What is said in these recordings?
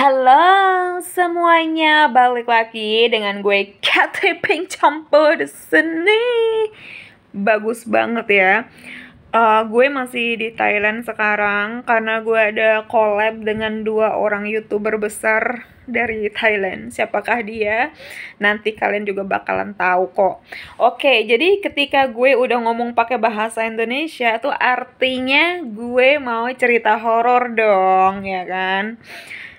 Halo semuanya, balik lagi dengan gue Cathy Pink Campur di sini. Bagus banget ya. Gue masih di Thailand sekarang karena gue ada collab dengan 2 orang YouTuber besar dari Thailand. Siapakah dia? Nanti kalian juga bakalan tahu kok. Oke, jadi ketika gue udah ngomong pakai bahasa Indonesia tuh artinya gue mau cerita horor dong, ya kan?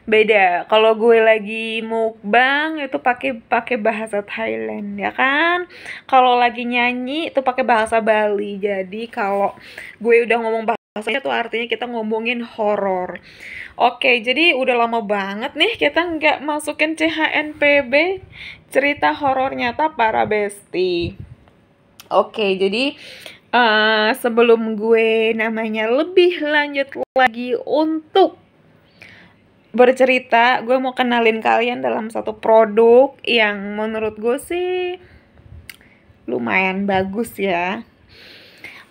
Beda kalau gue lagi mukbang itu pakai pakai bahasa Thailand, ya kan? Kalau lagi nyanyi itu pakai bahasa Bali. Jadi kalau gue udah ngomong bahasanya tuh artinya kita ngomongin horor. Oke, jadi udah lama banget nih kita nggak masukin CHNPB, cerita horor nyata para besti. Oke, jadi sebelum gue namanya lebih lanjut lagi untuk bercerita, gue mau kenalin kalian dalam satu produk yang menurut gue sih lumayan bagus ya.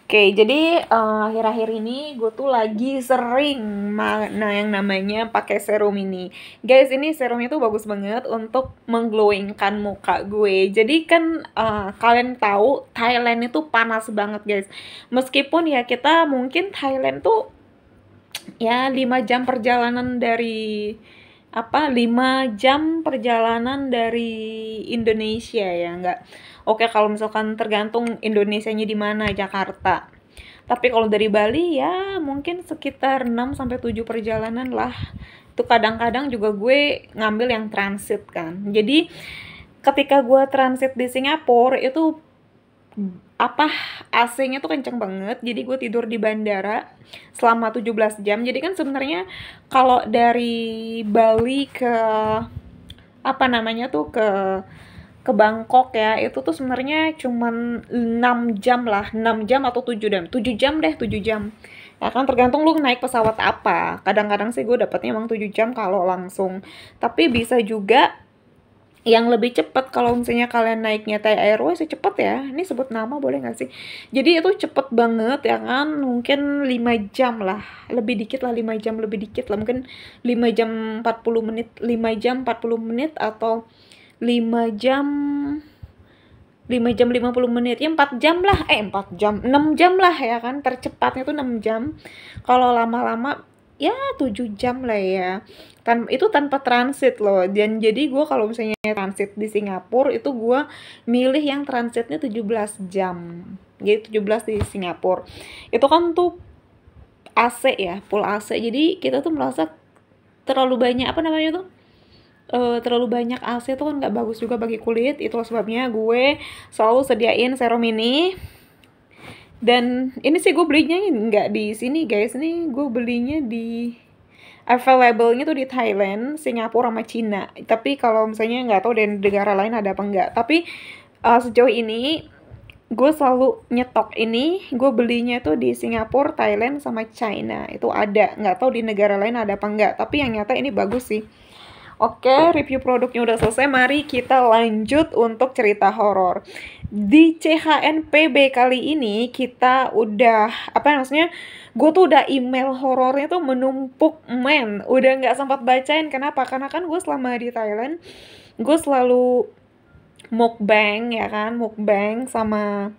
Oke, jadi akhir-akhir ini gue tuh lagi sering yang namanya pakai serum ini. Guys, ini serumnya tuh bagus banget untuk mengglowingkan muka gue. Jadi kan kalian tahu Thailand itu panas banget, guys. Meskipun ya kita mungkin Thailand tuh ya 5 jam perjalanan dari 5 jam perjalanan dari Indonesia ya, enggak. Oke, kalau misalkan tergantung Indonesianya di mana, Jakarta. Tapi kalau dari Bali ya mungkin sekitar 6 sampai 7 perjalanan lah. Itu kadang-kadang juga gue ngambil yang transit kan. Jadi ketika gue transit di Singapura itu AC-nya tuh kenceng banget, jadi gue tidur di bandara selama 17 jam. Jadi kan sebenarnya kalau dari Bali ke ke Bangkok ya, itu tuh sebenarnya cuman 6 jam lah, 6 jam atau 7 jam. 7 jam deh, 7 jam. Ya kan tergantung lu naik pesawat apa. Kadang-kadang sih gue dapetnya emang 7 jam kalau langsung. Tapi bisa juga yang lebih cepat kalau misalnya kalian naiknya Thai Airways ya cepet ya. Ini sebut nama boleh nggak sih? Jadi itu cepet banget ya kan, mungkin 5 jam lah, lebih dikit lah, 5 jam lebih dikit lah, mungkin 5 jam 40 menit, 5 jam 40 menit atau 5 jam 50 menit, ya 4 jam lah, 4 jam, 6 jam lah ya kan, tercepatnya tuh 6 jam. Kalau lama-lama ya 7 jam lah ya. Itu tanpa transit loh. Dan jadi gue kalau misalnya transit di Singapura itu gue milih yang transitnya 17 jam. Jadi 17 di Singapura. Itu kan tuh AC ya, full AC. Jadi kita tuh merasa terlalu banyak terlalu banyak AC tuh kan nggak bagus juga bagi kulit. Itu sebabnya gue selalu sediain serum ini. Dan ini sih gue belinya nggak di sini guys, ini gue belinya di available-nya tuh di Thailand, Singapura sama Cina. Tapi kalau misalnya nggak tahu dari negara lain ada apa enggak. Tapi sejauh ini gue selalu nyetok ini, gue belinya tuh di Singapura, Thailand sama China. Itu ada, nggak tahu di negara lain ada apa enggak. Tapi yang nyata ini bagus sih. Oke, review produknya udah selesai. Mari kita lanjut untuk cerita horor. Di CHNPB kali ini kita udah gue tuh udah email horornya tuh menumpuk men. Udah nggak sempat bacain. Kenapa? Karena kan gue selama di Thailand gue selalu mukbang ya kan, mukbang sama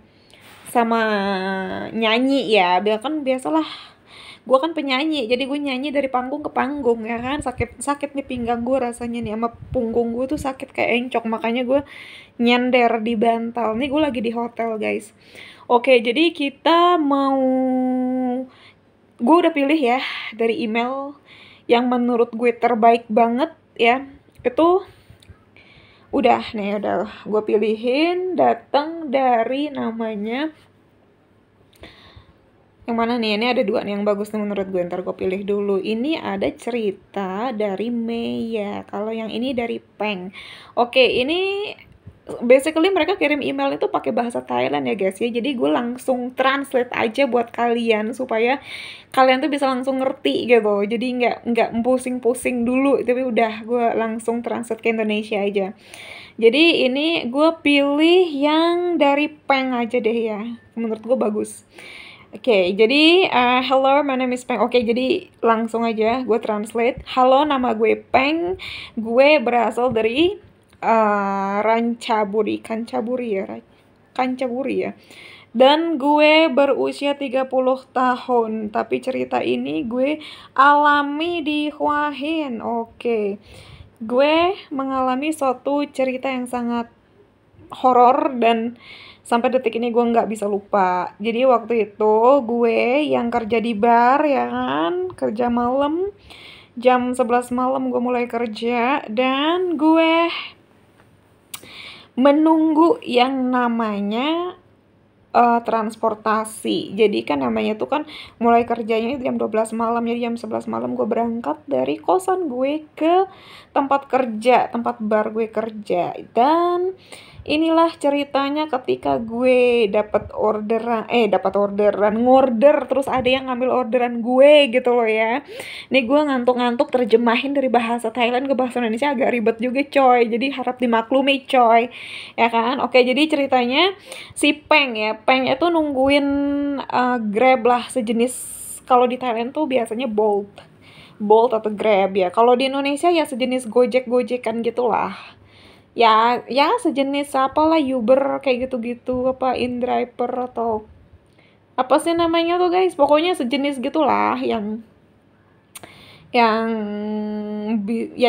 nyanyi ya. Biasalah, gue kan penyanyi, jadi gue nyanyi dari panggung ke panggung ya kan. Sakit nih pinggang gue rasanya nih, sama punggung gue tuh sakit kayak encok, makanya gue nyender di bantal. Nih gue lagi di hotel guys. Oke, jadi gue udah pilih ya dari email yang menurut gue terbaik banget ya. Itu udah gue pilihin, datang dari namanya yang mana nih? Ini ada 2 nih yang bagus nih menurut gue. Ntar gue pilih dulu. Ini ada cerita dari Meya. Kalau yang ini dari Peng. Oke, ini basically mereka kirim email itu pakai bahasa Thailand ya guys ya. Jadi gue langsung translate aja buat kalian supaya kalian tuh bisa langsung ngerti gitu. Jadi nggak pusing-pusing dulu. Tapi udah gue langsung translate ke Indonesia aja. Jadi ini gue pilih yang dari Peng aja deh ya. Menurut gue bagus. Oke, jadi hello, my name is Peng. Oke, jadi langsung aja gue translate. Halo, nama gue Peng. Gue berasal dari Kancaburi ya. Dan gue berusia 30 tahun. Tapi cerita ini gue alami di Hua Hin. Oke. Gue mengalami suatu cerita yang sangat horor dan sampai detik ini gue nggak bisa lupa. Jadi waktu itu gue yang kerja di bar ya kan, kerja malam, jam 11 malam gue mulai kerja dan gue menunggu yang namanya transportasi. Jadi kan namanya tuh kan mulai kerjanya itu jam 12 malam, jadi jam 11 malam gue berangkat dari kosan gue ke tempat kerja, tempat bar gue kerja. Dan inilah ceritanya ketika gue dapat orderan, ngorder terus ada yang ngambil orderan gue gitu loh ya. Nih gue ngantuk-ngantuk terjemahin dari bahasa Thailand ke bahasa Indonesia agak ribet juga coy. Jadi harap dimaklumi coy. Ya kan? Oke, jadi ceritanya si Peng ya. Peng itu nungguin Grab lah, sejenis kalau di Thailand tuh biasanya Bolt atau Grab ya. Kalau di Indonesia ya sejenis Gojek-Gojekan gitulah. Ya sejenis apalah Uber kayak gitu-gitu, apa InDriver atau apa sih namanya tuh guys, pokoknya sejenis gitulah yang ya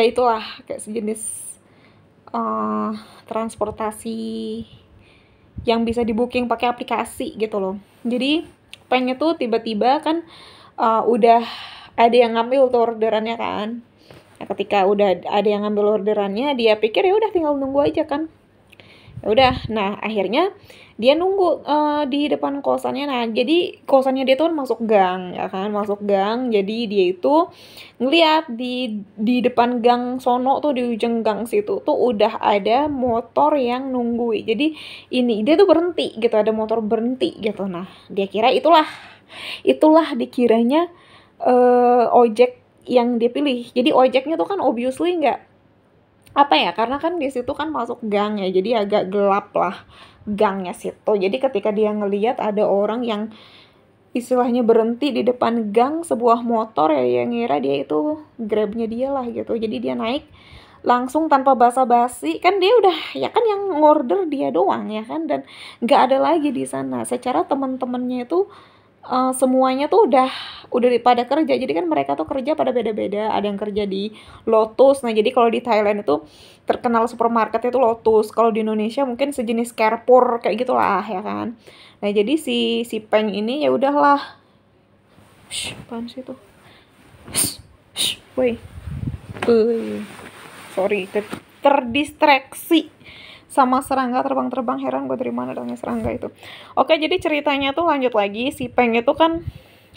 itulah kayak sejenis transportasi yang bisa di booking pakai aplikasi gitu loh. Jadi pengen tuh tiba-tiba kan udah ada yang ngambil tuh orderannya kan. Nah, ketika udah ada yang ngambil orderannya, dia pikir ya udah tinggal nunggu aja kan. Ya udah, nah akhirnya dia nunggu di depan kosannya. Nah, jadi kosannya dia tuh masuk gang ya kan, masuk gang. Jadi dia itu ngeliat di depan gang sono tuh, di ujung gang situ tuh udah ada motor yang nungguin. Jadi ini dia tuh berhenti gitu, ada motor berhenti gitu. Nah, dia kira itulah dikiranya ojek yang dia pilih. Jadi ojeknya tuh kan obviously nggak apa ya, karena kan di situ kan masuk gang ya, jadi agak gelap lah gangnya situ. Jadi ketika dia ngelihat ada orang yang istilahnya berhenti di depan gang sebuah motor ya, yang ngira dia itu Grabnya dia lah gitu. Jadi dia naik langsung tanpa basa-basi, kan dia udah ya kan yang ngorder dia doang ya kan, dan nggak ada lagi di sana. Secara teman-temannya itu semuanya tuh udah pada kerja. Jadi kan mereka tuh kerja pada beda-beda. Ada yang kerja di Lotus. Nah, jadi kalau di Thailand itu terkenal supermarketnya itu Lotus. Kalau di Indonesia mungkin sejenis Carrefour kayak gitulah ya kan. Nah, jadi si Peng ini ya udahlah. Apaan sih itu? Woi. Sorry, terdistraksi sama serangga terbang-terbang. Heran gue dari mana datangnya serangga itu. Oke, jadi ceritanya tuh lanjut lagi. Si Peng itu kan,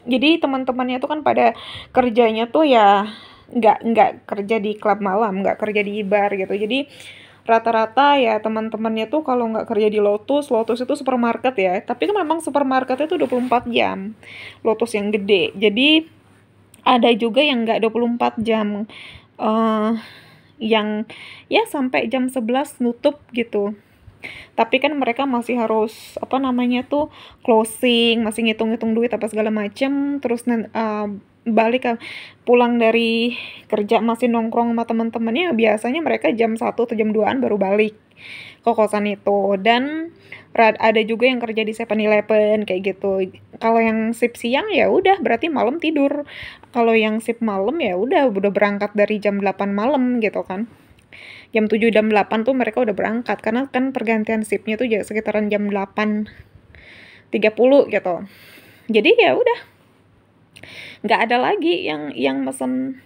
jadi teman-temannya tuh kan pada kerjanya tuh ya nggak kerja di klub malam, nggak kerja di bar gitu. Jadi rata-rata ya teman-temannya tuh kalau nggak kerja di Lotus itu supermarket ya. Tapi kan memang supermarketnya tuh 24 jam. Lotus yang gede. Jadi ada juga yang nggak 24 jam. Yang ya sampai jam 11 nutup gitu. Tapi kan mereka masih harus apa namanya tuh closing, masih ngitung-ngitung duit apa segala macem. Terus balik pulang dari kerja masih nongkrong sama teman-temannya. Biasanya mereka jam 1 atau jam 2-an baru balik ke kosan itu. Dan ada juga yang kerja di 7-Eleven kayak gitu. Kalau yang shift siang ya udah berarti malam tidur. Kalau yang shift malam ya udah berangkat dari jam 8 malam gitu kan. Jam 7 jam 8 tuh mereka udah berangkat karena kan pergantian shiftnya tuh sekitaran jam 8.30 gitu. Jadi ya udah nggak ada lagi yang mesen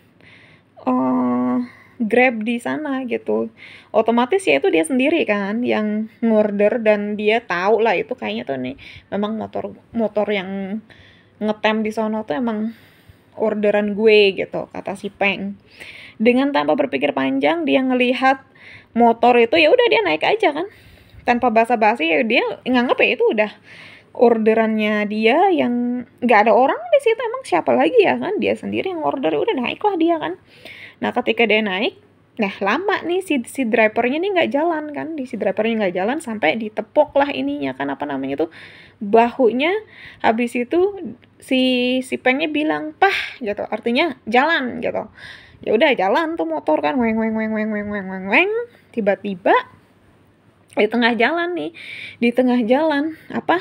Grab di sana gitu. Otomatis ya itu dia sendiri kan yang ngorder, dan dia tahu lah itu kayaknya tuh nih memang motor yang ngetem di sono tuh emang orderan gue gitu, kata si Peng. Dengan tanpa berpikir panjang dia ngelihat motor itu, ya udah dia naik aja kan. Tanpa basa-basi ya dia nganggap ya itu udah orderannya dia, yang nggak ada orang di situ, emang siapa lagi ya kan, dia sendiri yang order, udah naik lah dia kan. Nah, ketika dia naik, Nah lama nih si drivernya nih nggak jalan kan, si drivernya nggak jalan sampai ditepok lah ininya kan, apa namanya tuh, bahunya. Habis itu si Pengnya bilang pah gitu, artinya jalan gitu. Ya udah jalan tuh motor kan, weng weng weng weng weng weng weng weng. Tiba-tiba di tengah jalan nih, di tengah jalan apa,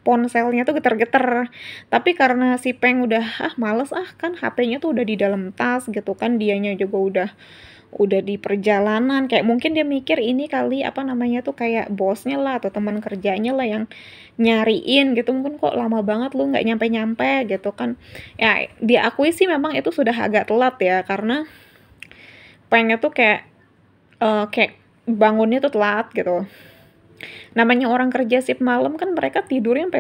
ponselnya tuh geter-geter. Tapi karena si Peng udah males kan, HP-nya tuh udah di dalam tas gitu kan, dianya juga udah di perjalanan, kayak mungkin dia mikir ini kali apa namanya tuh, kayak bosnya lah atau teman kerjanya lah yang nyariin gitu, mungkin kok lama banget lu nggak nyampe-nyampe gitu kan. Ya diakui sih memang itu sudah agak telat ya, karena Pengnya tuh kayak bangunnya tuh telat gitu. Namanya orang kerja shift malam kan, mereka tidurnya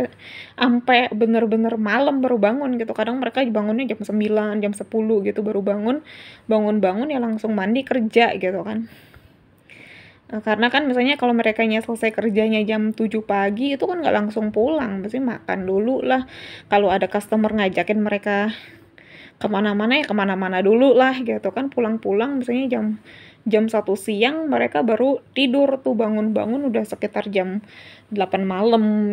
sampai bener-bener malam baru bangun gitu. Kadang mereka bangunnya jam 9, jam 10 gitu baru bangun ya langsung mandi kerja gitu kan. Nah, karena kan misalnya kalau mereka selesai kerjanya jam 7 pagi itu kan nggak langsung pulang, pasti makan dulu lah. Kalau ada customer ngajakin mereka kemana-mana ya kemana-mana dulu lah gitu kan. Pulang-pulang misalnya jam 1 siang mereka baru tidur tuh, bangun-bangun udah sekitar jam 8 malam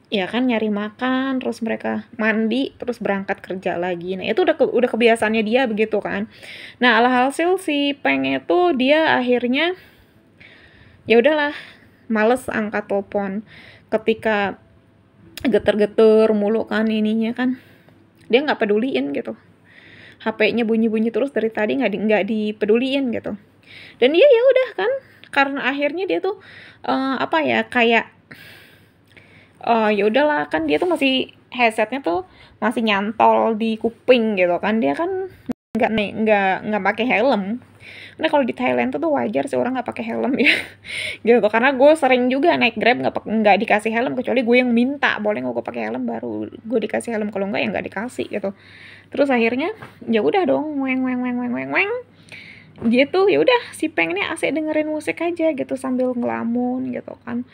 ya kan, nyari makan, terus mereka mandi, terus berangkat kerja lagi. Nah itu udah kebiasaannya dia begitu kan. Nah alhasil si Peng itu dia akhirnya ya udahlah, males angkat telepon. Ketika geter-geter mulu kan ininya kan, dia nggak peduliin gitu. HP-nya bunyi-bunyi terus dari tadi nggak dipeduliin gitu. Dan dia ya udah kan, karena akhirnya dia tuh apa ya, kayak ya udahlah kan, dia tuh masih headsetnya tuh masih nyantol di kuping gitu kan, dia kan nggak pakai helm. Nah kalau di Thailand tuh wajar sih orang nggak pakai helm ya gitu, karena gue sering juga naik Grab nggak dikasih helm, kecuali gue yang minta boleh nggak gue pakai helm, baru gue dikasih helm, kalau nggak ya nggak dikasih gitu. Terus akhirnya ya udah dong, weng weng weng weng weng weng gitu. Ya udah si Peng ini asik dengerin musik aja gitu sambil ngelamun gitu kan.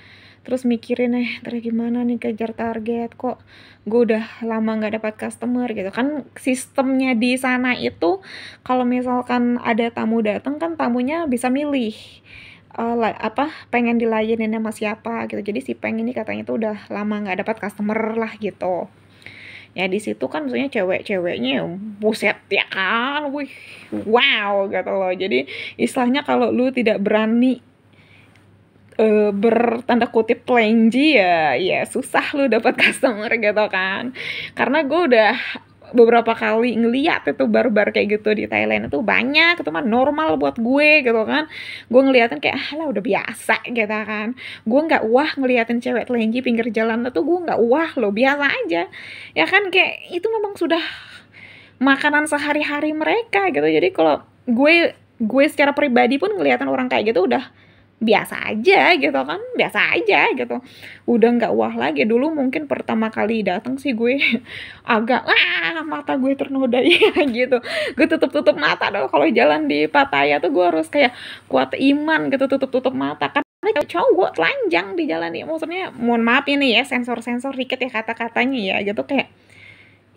Terus mikirin terus gimana nih kejar target, kok gue udah lama nggak dapat customer gitu kan. Sistemnya di sana itu kalau misalkan ada tamu datang kan, tamunya bisa milih pengen dilayanin sama siapa gitu. Jadi si Peng ini katanya tuh udah lama nggak dapat customer lah gitu. Ya di situ kan maksudnya cewek-ceweknya buset ya kan, wih wow gitu loh. Jadi istilahnya kalau lu tidak berani bertanda kutip telenji ya susah lu dapat customer gitu kan. Karena gue udah beberapa kali ngeliat itu barbar kayak gitu di Thailand itu banyak, itu mah normal buat gue gitu kan. Gue ngeliatin kayak lah udah biasa gitu kan. Gue nggak wah ngeliatin cewek telenji pinggir jalan itu, gue nggak wah loh, biasa aja ya kan, kayak itu memang sudah makanan sehari-hari mereka gitu. Jadi kalau gue secara pribadi pun ngeliatin orang kayak gitu udah biasa aja gitu kan, biasa aja gitu, udah nggak wah lagi. Dulu mungkin pertama kali datang sih gue agak mata gue ternodai gitu, gue tutup mata dong kalau jalan di Pattaya tuh. Gue harus kayak kuat iman gitu, tutup mata karena cowok telanjang di jalan nih. Maksudnya mohon maaf ini ya, sensor dikit ya kata-katanya ya gitu, kayak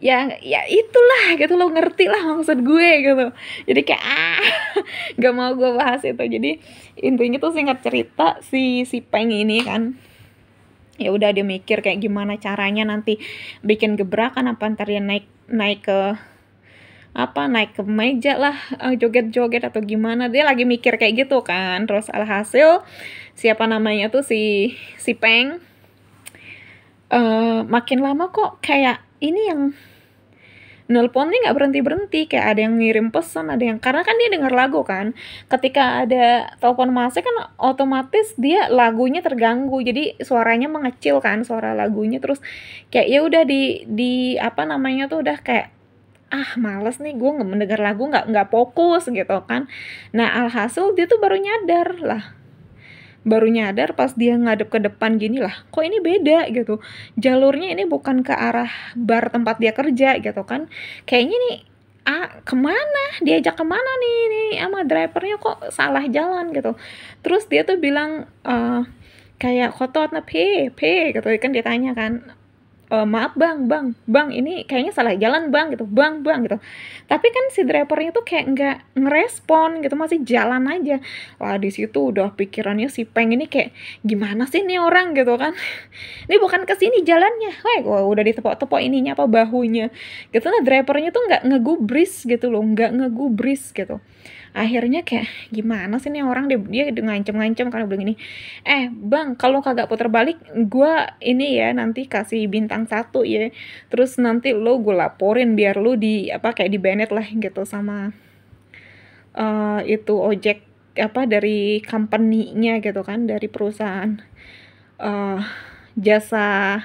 ya itulah gitu, lo ngerti lah maksud gue gitu. Jadi kayak gak mau gue bahas itu. Jadi intinya tuh singkat cerita, si Peng ini kan ya udah dia mikir kayak gimana caranya nanti bikin gebrakan, apa ntar dia naik ke meja lah, joget-joget atau gimana. Dia lagi mikir kayak gitu kan. Terus alhasil siapa namanya tuh si Peng makin lama kok kayak ini yang nelpon nih nggak berhenti, kayak ada yang ngirim pesan, ada yang, karena kan dia dengar lagu kan, ketika ada telepon masuk kan otomatis dia lagunya terganggu, jadi suaranya mengecil kan, suara lagunya. Terus kayak ya udah di apa namanya tuh udah kayak males nih gue mendengar lagu, nggak fokus gitu kan. Nah alhasil dia tuh baru nyadar pas dia ngadep ke depan gini lah, kok ini beda gitu, jalurnya ini bukan ke arah bar tempat dia kerja gitu kan. Kayaknya nih kemana, diajak kemana nih sama drivernya, kok salah jalan gitu. Terus dia tuh bilang kayak kotot na pe gitu kan, dia tanya kan maaf bang ini kayaknya salah jalan bang gitu, bang gitu. Tapi kan si drivernya tuh kayak nggak ngerespon gitu, masih jalan aja. Lah di situ udah pikirannya si Peng ini kayak gimana sih nih orang gitu kan. Ini bukan ke sini jalannya. Wah, udah ditepok-tepok ininya apa bahunya. Gitu. Nah drivernya tuh nggak ngegubris gitu loh, nggak ngegubris gitu. Akhirnya kayak gimana sih nih orang, dia ngancem-ngancem karena bilang gini, bang kalau kagak putar balik gua ini ya nanti kasih bintang 1 ya, terus nanti lo gue laporin biar lo di apa kayak di banned lah gitu sama itu ojek apa dari company-nya gitu kan, dari perusahaan jasa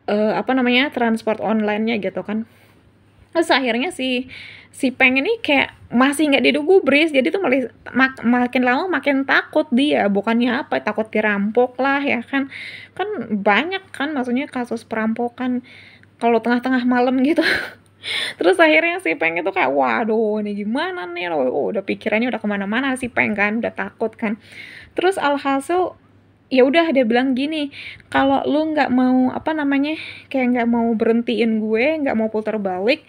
apa namanya transport online-nya gitu kan. Terus akhirnya si Peng ini kayak masih nggak digubris, jadi tuh makin lama makin takut dia, bukannya apa takut dirampok lah ya kan banyak kan maksudnya kasus perampokan kalau tengah-tengah malam gitu. Terus akhirnya si Peng itu kayak waduh ini gimana nih loh, udah pikirannya udah kemana-mana si Peng kan, udah takut kan. Terus alhasil ya udah dia bilang gini, kalau lu nggak mau apa namanya kayak nggak mau berhentiin gue, nggak mau putar balik,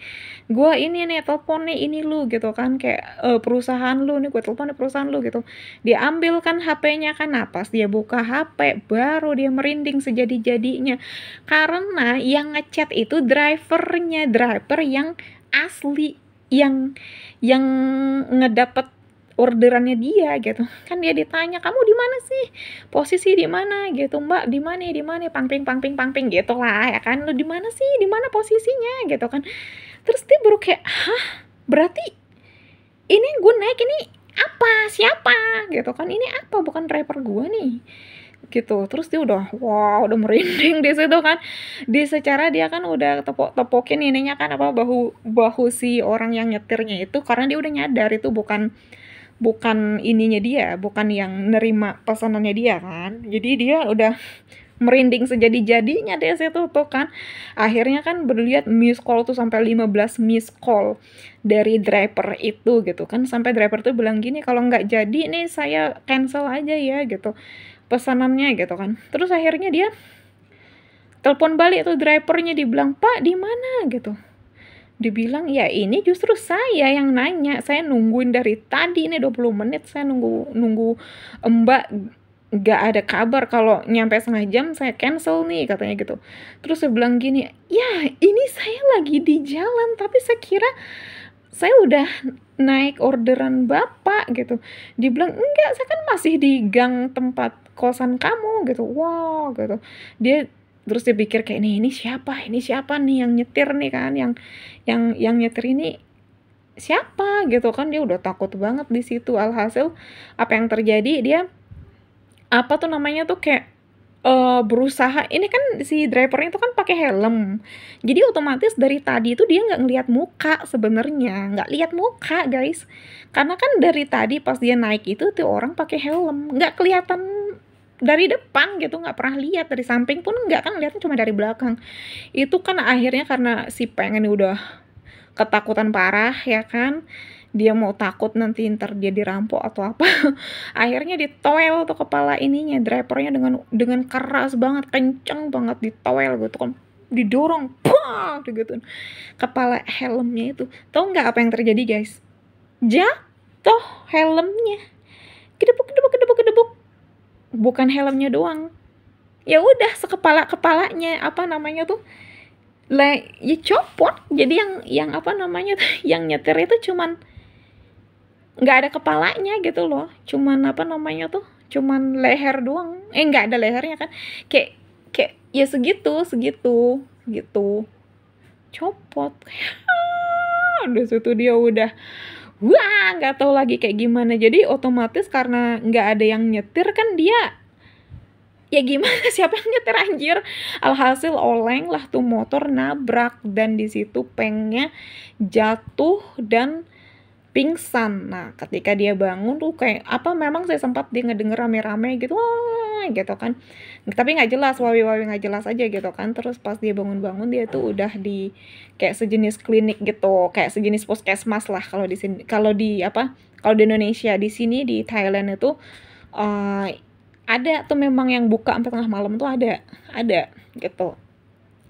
gue ini nih telepon nih ini lu gitu kan, kayak perusahaan lu nih, gue telepon nih perusahaan lu gitu. Dia ambil kan HP-nya kan, nah pas dia buka HP baru dia merinding sejadi-jadinya karena yang ngechat itu driver yang asli, yang ngedapet orderannya dia gitu kan. Dia ditanya kamu di mana sih, posisi di mana gitu, mbak di mana pangping gitu lah ya kan, lu di mana sih, di mana posisinya gitu kan. Terus dia baru kayak hah, berarti ini gue naik ini apa, siapa gitu kan, ini apa bukan driver gue nih gitu. Terus dia udah udah merinding di situ kan, di secara dia kan udah tepokin ininya kan apa bahu si orang yang nyetirnya itu, karena dia udah nyadar itu bukan ininya dia, bukan yang nerima pesanannya dia kan. Jadi dia udah merinding sejadi-jadinya deh situ tuh kan. Akhirnya kan berlihat miss call tuh sampai 15 miss call dari driver itu gitu kan. Sampai driver tuh bilang gini, kalau nggak jadi nih saya cancel aja ya gitu pesanannya gitu kan. Terus akhirnya dia telepon balik tuh drivernya, dibilang pak di mana gitu. Dibilang ya ini justru saya yang nanya, saya nungguin dari tadi ini 20 menit saya nunggu mbak gak ada kabar, kalau nyampe setengah jam saya cancel nih katanya gitu. Terus saya bilang gini, ya ini saya lagi di jalan tapi saya kira saya udah naik orderan bapak gitu. Dibilang enggak, saya kan masih di gang tempat kosan kamu gitu. Wow gitu. Terus dia pikir kayak ini siapa nih yang nyetir nih kan, yang nyetir ini siapa gitu kan. Dia udah takut banget di situ. Alhasil apa yang terjadi, dia apa tuh namanya tuh kayak berusaha, ini kan si drivernya itu kan pakai helm, jadi otomatis dari tadi itu dia nggak ngelihat muka, sebenarnya nggak lihat muka guys, karena kan dari tadi pas dia naik itu tuh orang pakai helm, nggak kelihatan dari depan gitu, nggak pernah lihat dari samping pun nggak kan, lihatnya cuma dari belakang. Itu kan akhirnya karena si Peng ini udah ketakutan parah ya kan, dia mau takut nanti ntar dia dirampok atau apa. Akhirnya ditoel tuh kepala ininya drivernya dengan keras banget, kenceng banget ditoel gitu kan, didorong gitu kepala helmnya itu. Tahu nggak apa yang terjadi guys? Jatuh helmnya, kedebuk. Bukan helmnya doang, ya udah sekepalanya apa namanya tuh ya copot. Jadi yang apa namanya tuh yang nyetir itu cuman nggak ada kepalanya gitu loh, cuman apa namanya tuh cuman leher doang, nggak ada lehernya kan, kayak ya segitu gitu copot. Udah situ dia udah nggak tahu lagi kayak gimana. Jadi otomatis karena nggak ada yang nyetir kan, dia ya gimana, siapa yang nyetir anjir. Alhasil oleng lah tuh motor, nabrak, dan di situ Pengnya jatuh dan pingsan. Nah ketika dia bangun tuh kayak apa, memang saya sempat dia ngedenger rame-rame gitu, wah gitu kan, tapi nggak jelas, wawi nggak jelas aja gitu kan. Terus pas dia bangun dia tuh udah di kayak sejenis klinik gitu, kayak sejenis puskesmas lah kalau di sini, kalau di Indonesia. Di sini di Thailand itu ada tuh memang yang buka sampai tengah malam tuh ada gitu.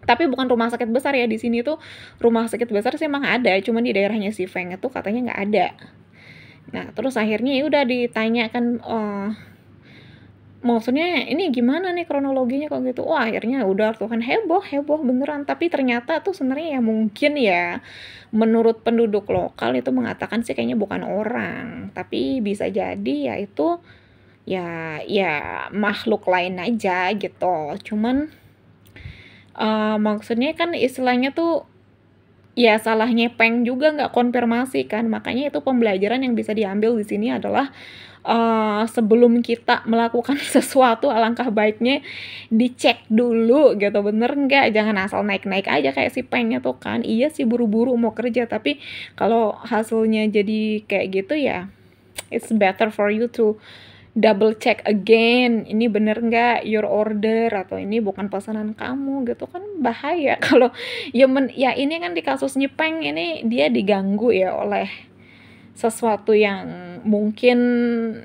Tapi bukan rumah sakit besar ya, di sini tuh rumah sakit besar sih emang ada, cuman di daerahnya si Feng itu katanya nggak ada. Nah, terus akhirnya ya udah ditanyakan, maksudnya ini gimana nih kronologinya kok gitu. Wah, akhirnya udah tuh kan heboh heboh beneran, tapi ternyata tuh sebenarnya ya mungkin ya, menurut penduduk lokal itu mengatakan sih kayaknya bukan orang, tapi bisa jadi ya itu, ya makhluk lain aja gitu. Cuman, maksudnya kan istilahnya tuh, ya salah nyepeng juga nggak konfirmasi kan, makanya itu pembelajaran yang bisa diambil di sini adalah, sebelum kita melakukan sesuatu alangkah baiknya dicek dulu gitu, bener nggak, jangan asal naik-naik aja kayak si Pengnya tuh kan. Iya sih buru-buru mau kerja, tapi kalau hasilnya jadi kayak gitu ya, it's better for you to double check again, ini bener nggak your order atau ini bukan pesanan kamu gitu kan, bahaya kalau ya ini kan di kasus Nyipeng ini dia diganggu ya oleh sesuatu yang mungkin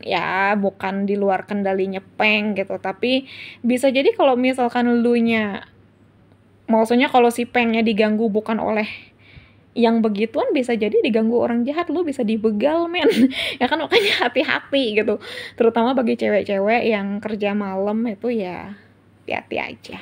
ya bukan di luar kendali Nyepeng gitu, tapi bisa jadi kalau misalkan maksudnya kalau si Pengnya diganggu bukan oleh yang begituan, bisa jadi diganggu orang jahat, lu bisa dibegal men. Ya kan, makanya hati-hati gitu, terutama bagi cewek-cewek yang kerja malam itu ya hati-hati aja.